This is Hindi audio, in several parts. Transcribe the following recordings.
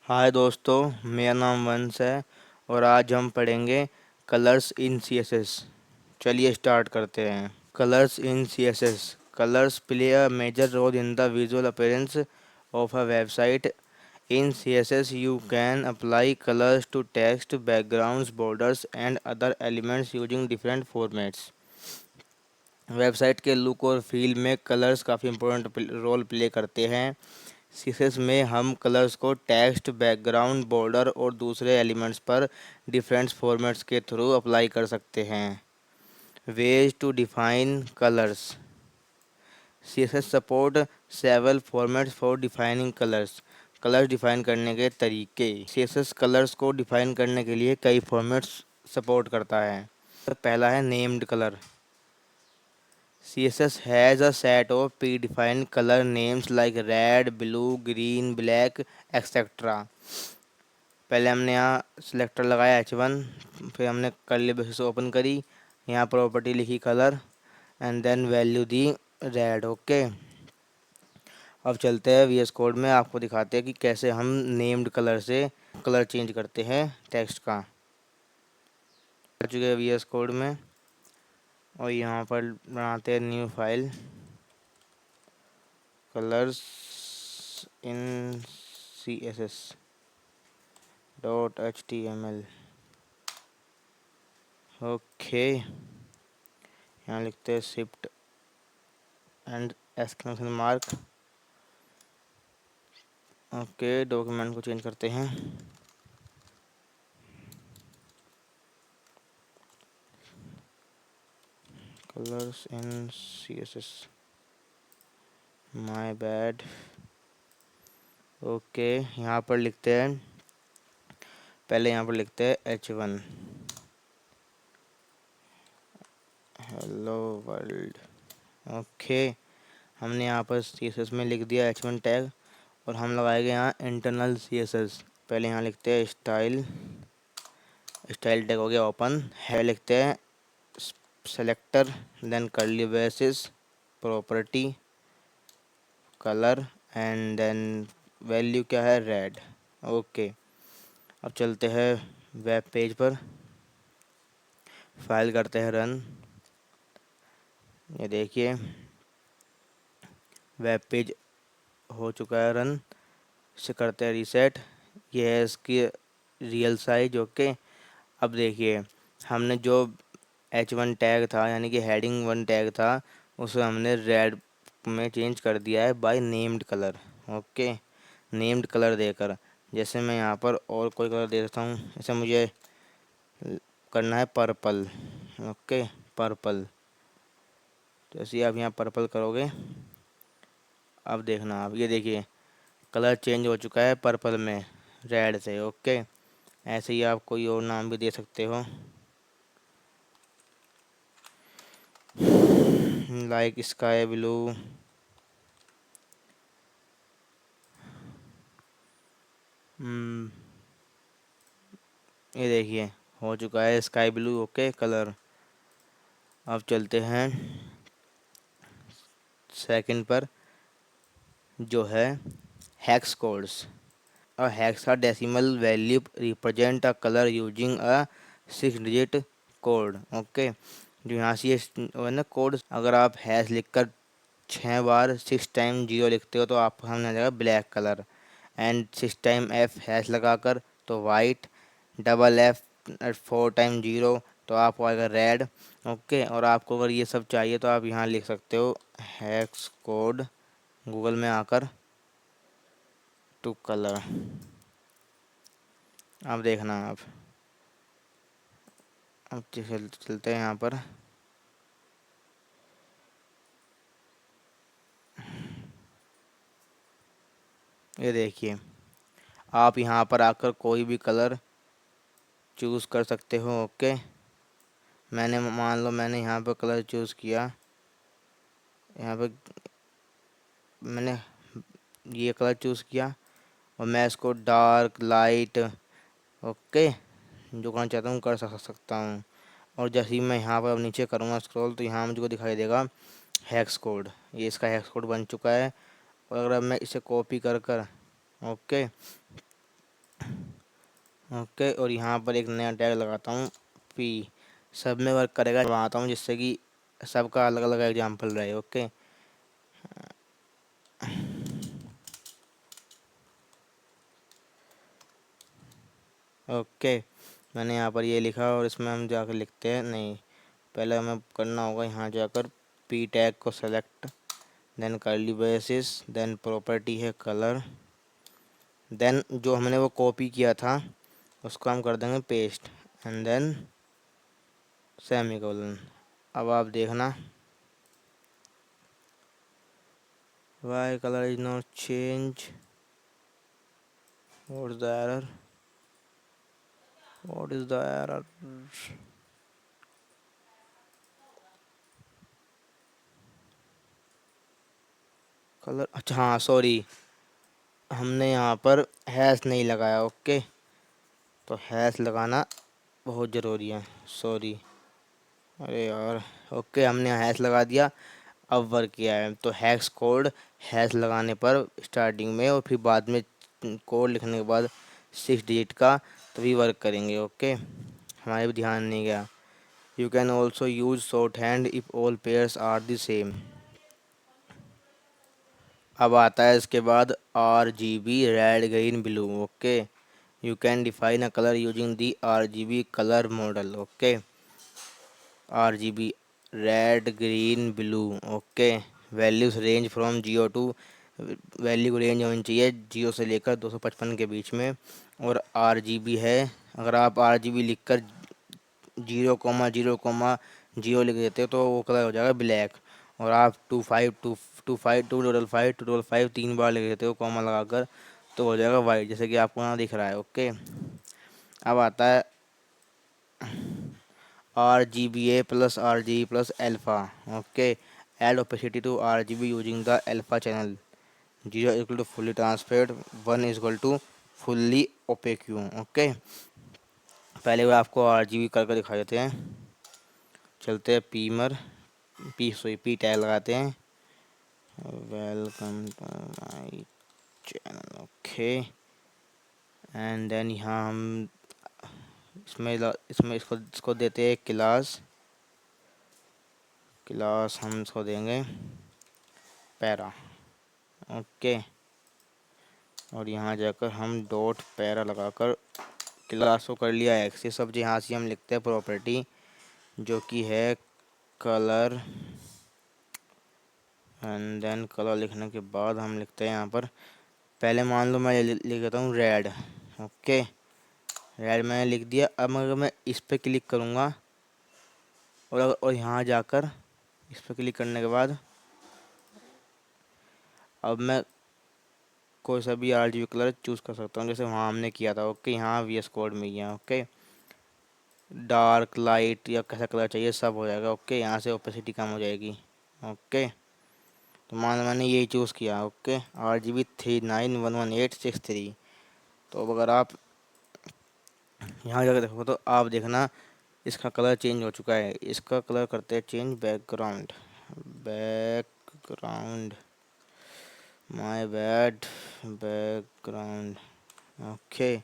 हाय दोस्तों, मेरा नाम वंश है और आज हम पढ़ेंगे कलर्स इन सीएसएस। चलिए स्टार्ट करते हैं। Colours in CSS. Colours play a major role in the visual appearance of a website. In CSS, you can apply colors to text, backgrounds, borders, and other elements using different formats. Website के लुक और फील में कलर्स काफ़ी इंपॉर्टेंट रोल प्ले करते हैं। सीएसएस में हम कलर्स को टेक्स्ट, बैकग्राउंड, बॉर्डर और दूसरे एलिमेंट्स पर डिफरेंट फॉर्मेट्स के थ्रू अप्लाई कर सकते हैं। Ways to define colours. CSS support several formats for defining colours. Colours define करने के तरीके। सीएसएस कलर्स को डिफाइन करने के लिए कई फॉर्मेट्स सपोर्ट करता है। पहला है named colour. CSS has a set of predefined color names like red, blue, green, black, etc. पहले हमने यहाँ सिलेक्टर लगाया H1, फिर हमने कर्ली ब्रेसेस ओपन करी, यहाँ प्रॉपर्टी लिखी कलर एंड देन वैल्यू दी रेड। ओके, अब चलते हैं VS कोड में, आपको दिखाते हैं कि कैसे हम नेम्ड कलर से कलर चेंज करते हैं टेक्स्ट का। आ चुके हैं VS कोड में और यहाँ पर बनाते हैं न्यू फाइल कलर्स इन CSS .html। ओके, यहाँ लिखते हैं shift and exclamation mark. Okay, document को चेंज करते हैं। Colours in CSS, my bad. Okay, यहाँ पर लिखते हैं, पहले यहाँ पर लिखते हैं H1 हेलो वर्ल्ड। ओके, हमने यहाँ पर CSS में लिख दिया H1 टैग और हम लगाएंगे यहाँ इंटरनल CSS। पहले यहाँ लिखते हैं स्टाइल, स्टाइल टैग हो गया ओपन है, लिखते हैं selector, then curly braces, property, colour and then value क्या है रेड। ओके, अब चलते हैं वेब पेज पर, फाइल करते हैं रन। ये देखिए वेब पेज हो चुका है रन। इसे करते हैं रीसेट। ये है इसकी रियल साइज। ओके, अब देखिए हमने जो H1 टैग था यानी कि हेडिंग 1 टैग था उसे हमने रेड में चेंज कर दिया है by named colour. Okay, named colour देकर, जैसे मैं यहाँ पर और कोई कलर दे देता हूँ, जैसे मुझे करना है पर्पल। ओके, पर्पल, जैसे आप यहाँ पर्पल करोगे, अब देखना आप, ये देखिए कलर चेंज हो चुका है पर्पल में रेड से। ओके, ऐसे ही आप कोई और नाम भी दे सकते हो, लाइक स्काई ब्लू। ये देखिए हो चुका है स्काई ब्लू। Okay colour. अब चलते हैं सेकंड पर, जो है hex codes. A hexadecimal value represent a colour using a 6 digit code. Okay, जो यहाँ से ये है ना कोड, अगर आप हैश लिखकर 6 बार 6 टाइम 0 लिखते हो तो आपको सामने आ जाएगा black colour, and 6 time F hash लगाकर तो वाइट, डबल F 4 टाइम 0 तो आपको आएगा रेड। ओके, और आपको अगर ये सब चाहिए तो आप यहाँ लिख सकते हो हैक्स कोड गूगल में आकर टू कलर। अब देखना आप, अब चलते हैं यहाँ पर। ये देखिए आप यहाँ पर आकर कोई भी कलर चूज़ कर सकते हो। ओके, मैंने मान लो मैंने यहाँ पर कलर चूज़ किया, यहाँ पर मैंने ये कलर चूज़ किया और मैं इसको डार्क लाइट ओके जो करना चाहता हूँ कर सकता हूँ। और जैसे ही मैं यहाँ पर अब नीचे करूँगा स्क्रॉल तो यहाँ मुझको दिखाई देगा हैक्स कोड। ये इसका हैक्स कोड बन चुका है और अगर अब मैं इसे कॉपी कर कर ओके ओके, और यहाँ पर एक नया टैग लगाता हूँ पी। सब में वर्क करेगा, बनाता हूँ जिससे कि सबका अलग अलग एग्जाम्पल रहे। ओके, ओके, मैंने यहाँ पर ये लिखा और इसमें हम जाकर लिखते हैं, नहीं, पहले हमें करना होगा यहाँ जाकर पी टैग को select, then curly braces, then property है कलर, देन जो हमने वो कॉपी किया था उसको हम कर देंगे पेस्ट, एंड देन सेमीकोलन। अब आप देखना, why colour is not change, what is the error, what is the error. Colour, अच्छा हाँ सॉरी, हमने यहाँ पर हैश नहीं लगाया। ओके, तो हैश लगाना बहुत ज़रूरी है, सॉरी, अरे यार। ओके, हमने हैश लगा दिया, अब वर्क किया है। तो हैश कोड हैश लगाने पर स्टार्टिंग में और फिर बाद में कोड लिखने के बाद 6 डिजिट का, तभी वर्क करेंगे। ओके, हमारे भी ध्यान नहीं गया। You can also use shorthand if all pairs are the same. अब आता है इसके बाद RGB red green blue. Okay, you can define a colour using the RGB colour model. Okay, RGB red green blue. Okay, values range from 0 to, value range होनी चाहिए 0 से लेकर 255 के बीच में। और RGB है, अगर आप RGB लिख कर 0,0,0 लिख देते हो तो वो कलर हो जाएगा ब्लैक। और आप 255 3 बार लिख देते हो कॉमा लगाकर, तो हो जाएगा वाइट, जैसे कि आपको यहाँ दिख रहा है। ओके, अब आता है RGBA plus RGB plus alpha. Okay, add opacity to RGB using the alpha channel. 0 is equal to fully transparent, 1 is equal to fully opaque. Okay, पहले वो आपको RGB करके दिखा देते हैं। चलते हैं पी टैग लगाते हैं, welcome to my channel. Okay, and then यहाँ हम इसमें इसको देते हैं क्लास हम इसको देंगे पैरा। ओके, और यहाँ जाकर हम डॉट पैरा लगाकर क्लास को कर लिया एक्सेस। अब यहाँ से हम लिखते हैं प्रॉपर्टी, जो कि है कलर, एंड देन कलर लिखने के बाद हम लिखते हैं यहाँ पर, पहले मान लो मैं लिख देता हूँ रेड। ओके, रेड मैंने लिख दिया। अब अगर मैं इस पर क्लिक करूँगा और यहाँ जाकर इस पर क्लिक करने के बाद अब मैं कोई सा भी RGB कलर चूज़ कर सकता हूँ, जैसे वहाँ हमने किया था। ओके, यहाँ VS कोड में ही है। ओके, डार्क लाइट या कैसा कलर चाहिए सब हो जाएगा। ओके, यहाँ से ओपेसिटी कम हो जाएगी। ओके, तो मान लो मैंने यही चूज़ किया। Okay, RGB 3911 863। तो अब अगर आप यहाँ जाकर देखो तो आप देखना इसका कलर चेंज हो चुका है। इसका कलर करते हैं change, background my bad, background. Okay,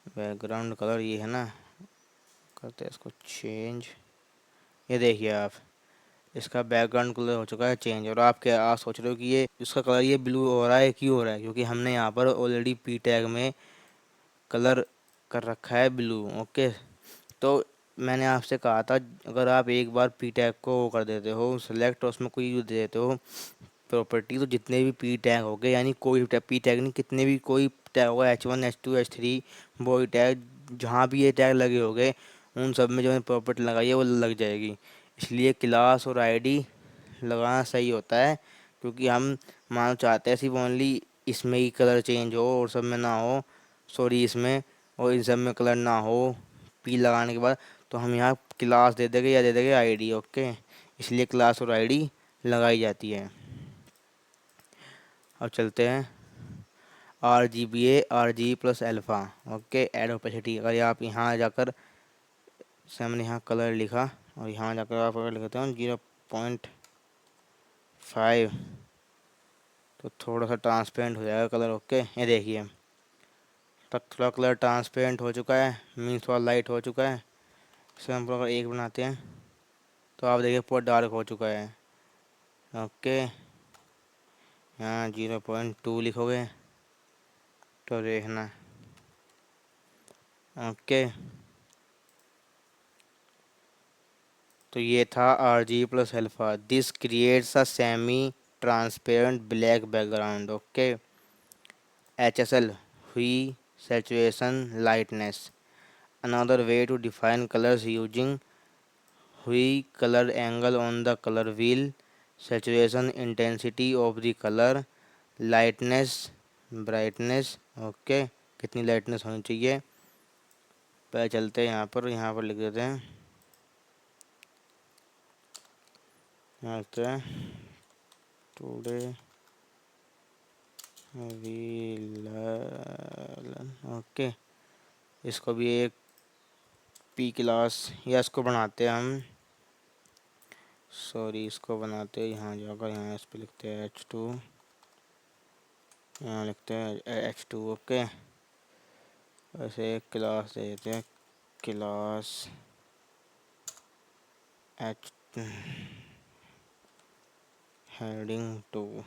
background colour ये है ना, करते हैं इसको चेंज। ये देखिए आप, इसका बैकग्राउंड कलर हो चुका है चेंज। और आप सोच रहे हो कि ये इसका कलर ये ब्लू हो रहा है, क्यों हो रहा है? क्योंकि हमने यहाँ पर ऑलरेडी पी टैग में कलर कर रखा है ब्लू। ओके, तो मैंने आपसे कहा था अगर आप एक बार पी टैग को वो कर देते हो सेलेक्ट और उसमें कोई दे देते हो प्रॉपर्टी, तो जितने भी पी टैग हो गए, यानी कोई पी टैग नहीं, कितने भी कोई टैग होगा H1 H2 H3 boy tag, जहाँ भी ये टैग लगे हो गए उन सब में जो मैंने प्रॉपर्टी लगाई है वो लग जाएगी। इसलिए क्लास और आईडी लगाना सही होता है, क्योंकि हम मान चाहते हैं सिर्फ ओनली इसमें ही कलर चेंज हो और सब में ना हो, सॉरी इसमें और इन सब में कलर ना हो पी लगाने के बाद, तो हम यहाँ क्लास दे देंगे या दे देंगे आईडी। ओके, इसलिए क्लास और आईडी लगाई जाती है। अब चलते हैं RGBA RGB plus alpha. Okay, add opacity, अगर आप यहाँ जाकर से हमने यहाँ कलर लिखा और यहाँ जाकर आप अगर लिखते हैं 0.5, तो थोड़ा सा ट्रांसपेरेंट हो जाएगा कलर। ओके, ये देखिए तक थोड़ा कलर ट्रांसपेरेंट हो चुका है, मीन्स थोड़ा लाइट हो चुका है। इसे हम अगर 1 बनाते हैं तो आप देखिए पूरा डार्क हो चुका है। ओके, यहाँ 0.2 लिखोगे तो देखना। ओके, तो ये था R G plus alpha. This creates a semi transparent black background. Okay, H S L, हुई saturation lightness. Another way to define colors using हुई color angle on the color wheel, saturation intensity of the color, lightness, brightness. Okay, कितनी लाइटनेस होनी चाहिए। पहले चलते हैं यहाँ पर लिख देते हैं। यहाँ लिखते हैं टुडे वी लर्न। ओके, इसको भी एक पी क्लास या इसको बनाते हैं हम, सॉरी इसको बनाते हैं यहाँ जाकर, यहाँ इस पर लिखते हैं H2, यहाँ लिखते हैं H2। ओके, वैसे एक क्लास दे देते हैं, क्लास H हेडिंग 2।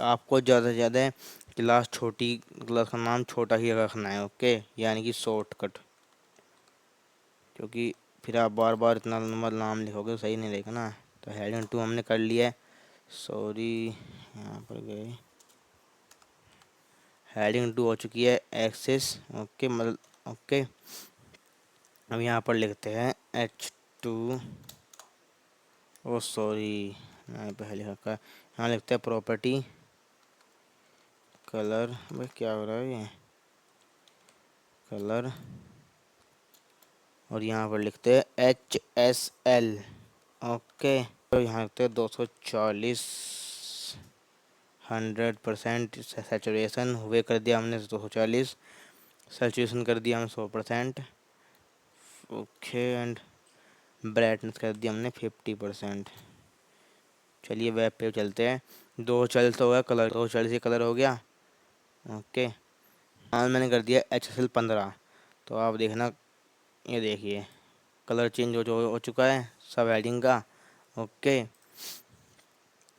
आपको ज़्यादा से ज़्यादा क्लास छोटी, क्लास का नाम छोटा ही रखना है। ओके, यानी कि शॉर्टकट, क्योंकि फिर आप बार बार इतना नंबर नाम लिखोगे तो सही नहीं रहेगा ना। तो हेडिंग 2 हमने कर लिया है, सॉरी यहाँ पर गए, हेडिंग 2 हो चुकी है एक्सेस। ओके, मतलब ओके, अब यहाँ पर लिखते हैं H2, ओ सॉरी यहाँ पहले लिखा, यहाँ लिखते हैं प्रॉपर्टी कलर। भाई क्या हो रहा है ये, कलर, और यहाँ पर लिखते हैं HSL। ओके, तो यहाँ लिखते हैं 240, 100% सैचुरेशन हुए कर दिया हमने 240, सैचुरेशन कर दिया हमने 100%। ओके, एंड ब्राइटनेस कर दिया हमने 50%। चलिए वेब पे चलते हैं। 240 हो गया कलर, 240 ही कलर हो गया। ओके, हाँ मैंने कर दिया HSL 15। तो आप देखना, ये देखिए कलर चेंज हो चुका है सब हेडिंग का। ओके,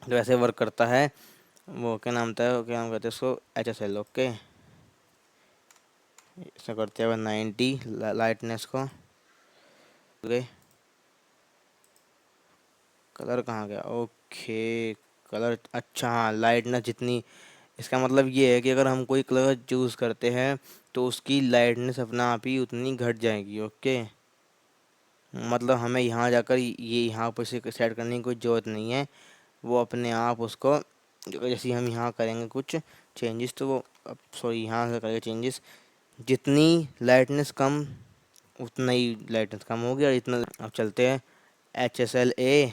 तो ऐसे वर्क करता है वो, क्या नाम था, क्या नाम कहते हैं उसको, HSL। ओके, ऐसा करते हैं 90 लाइटनेस को। ओके, कलर कहाँ गया, ओके कलर, अच्छा हाँ लाइटनेस जितनी, इसका मतलब ये है कि अगर हम कोई कलर चूज़ करते हैं तो उसकी लाइटनेस अपना आप ही उतनी घट जाएगी। ओके, मतलब हमें यहाँ जाकर ये यहाँ पर से सेट करने की कोई ज़रूरत नहीं है, वो अपने आप उसको, जैसे हम यहाँ करेंगे कुछ चेंजेस तो वो, अब सॉरी यहाँ से करेंगे चेंजेस, जितनी लाइटनेस कम उतना ही लाइटनेस कम हो गया, इतना। अब चलते हैं HSLA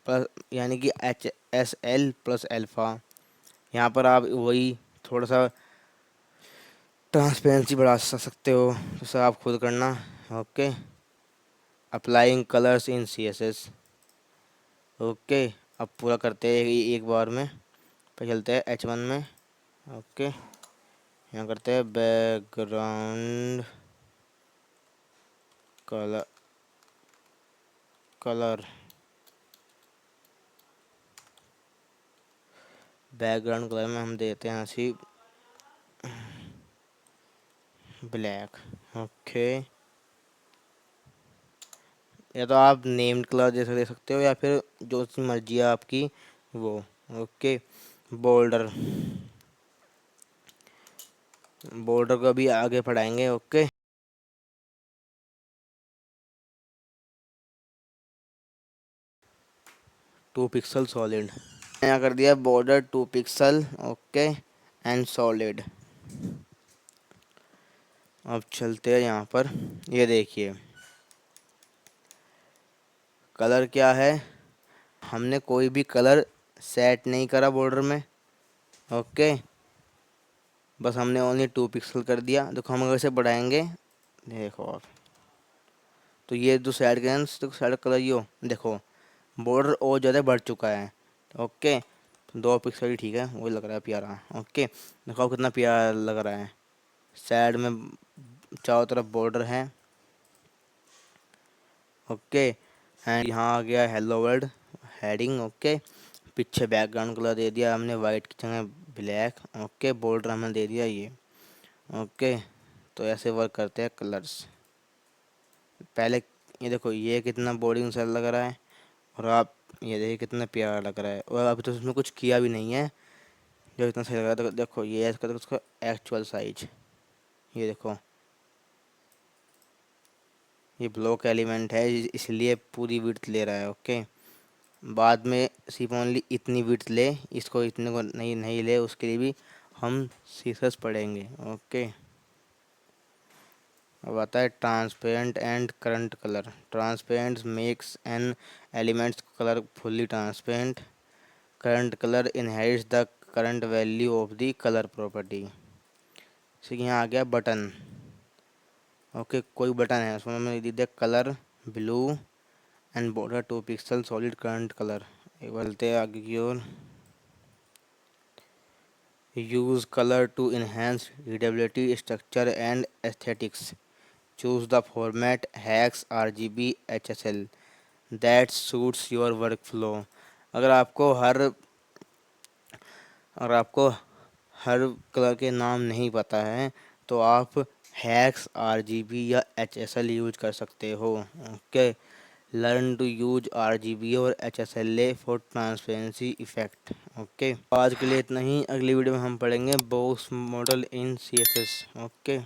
प्लस, यानी कि HSL प्लस अल्फ़ा। यहाँ पर आप वही थोड़ा सा ट्रांसपेरेंसी बढ़ा सकते हो, तो सर आप खुद करना। ओके, अप्लाइंग कलर्स इन CSS। ओके, अब पूरा करते हैं एक बार में। पे चलते हैं H1 में। ओके, यहाँ करते हैं background colour, colour background colour में हम देते हैं ऐसी ब्लैक। ओके, या तो आप नेम्ड कलर जैसे दे सकते हो या फिर जो सी मर्जी है आपकी वो। ओके, बॉर्डर, बॉर्डर को भी आगे पढ़ाएंगे। ओके, 2 पिक्सल सॉलिड, यहाँ कर दिया border 2 pixel. Okay, and solid. अब चलते हैं यहाँ पर, ये देखिए कलर क्या है, हमने कोई भी कलर सेट नहीं करा बॉर्डर में। ओके, बस हमने ओनली 2 पिक्सल कर दिया। देखो हम अगर इसे बढ़ाएंगे, देखो आप, तो ये जो साइड के देखो साइड कलर, यो देखो बॉर्डर और ज़्यादा बढ़ चुका है। ओके, 2 पिक्सल ही ठीक है, वही लग रहा है प्यारा। ओके, देखो कितना प्यारा लग रहा है। साइड में चारों तरफ बॉर्डर है। ओके, एंड यहाँ आ गया हेलो वर्ल्ड हेडिंग। ओके, पीछे बैकग्राउंड कलर दे दिया हमने वाइट की जगह ब्लैक। ओके, बॉर्डर हमने दे दिया ये। ओके, तो ऐसे वर्क करते हैं कलर्स। पहले ये देखो ये कितना बोरिंग सा लग रहा है, और आप ये देखिए कितना प्यारा लग रहा है, और अभी तो उसमें कुछ किया भी नहीं है जो इतना सही लग रहा है। तो देखो ये है इसका एक्चुअल साइज, ये देखो ये ब्लॉक एलिमेंट है इसलिए पूरी विड्थ ले रहा है। ओके, बाद में सिर्फ ओनली इतनी विड्थ ले, इसको इतने को नहीं नहीं ले, उसके लिए भी हम सीसस पढ़ेंगे। ओके, अब आता है transparent and current colour. Transparent makes an elements colour fully transparent. Current colour inherits the current value of the colour property. जैसे कि यहाँ आ गया बटन। ओके, कोई बटन है उसमें मैंने दे दिया colour blue and border 2 pixel solid current colour. एक बार चलते हैं आगे की ओर। Use colour to enhance readability structure and aesthetics. Choose the format hex RGB HSL that suits your workflow. अगर आपको हर अगर आपको हर कलर के नाम नहीं पता है तो आप हेक्स RGB या HSL यूज कर सकते हो। Okay, learn to use RGB और HSLA for transparency effect. Okay, आज के लिए इतना ही। अगली वीडियो में हम पढ़ेंगे बॉक्स मॉडल इन CSS। ओके।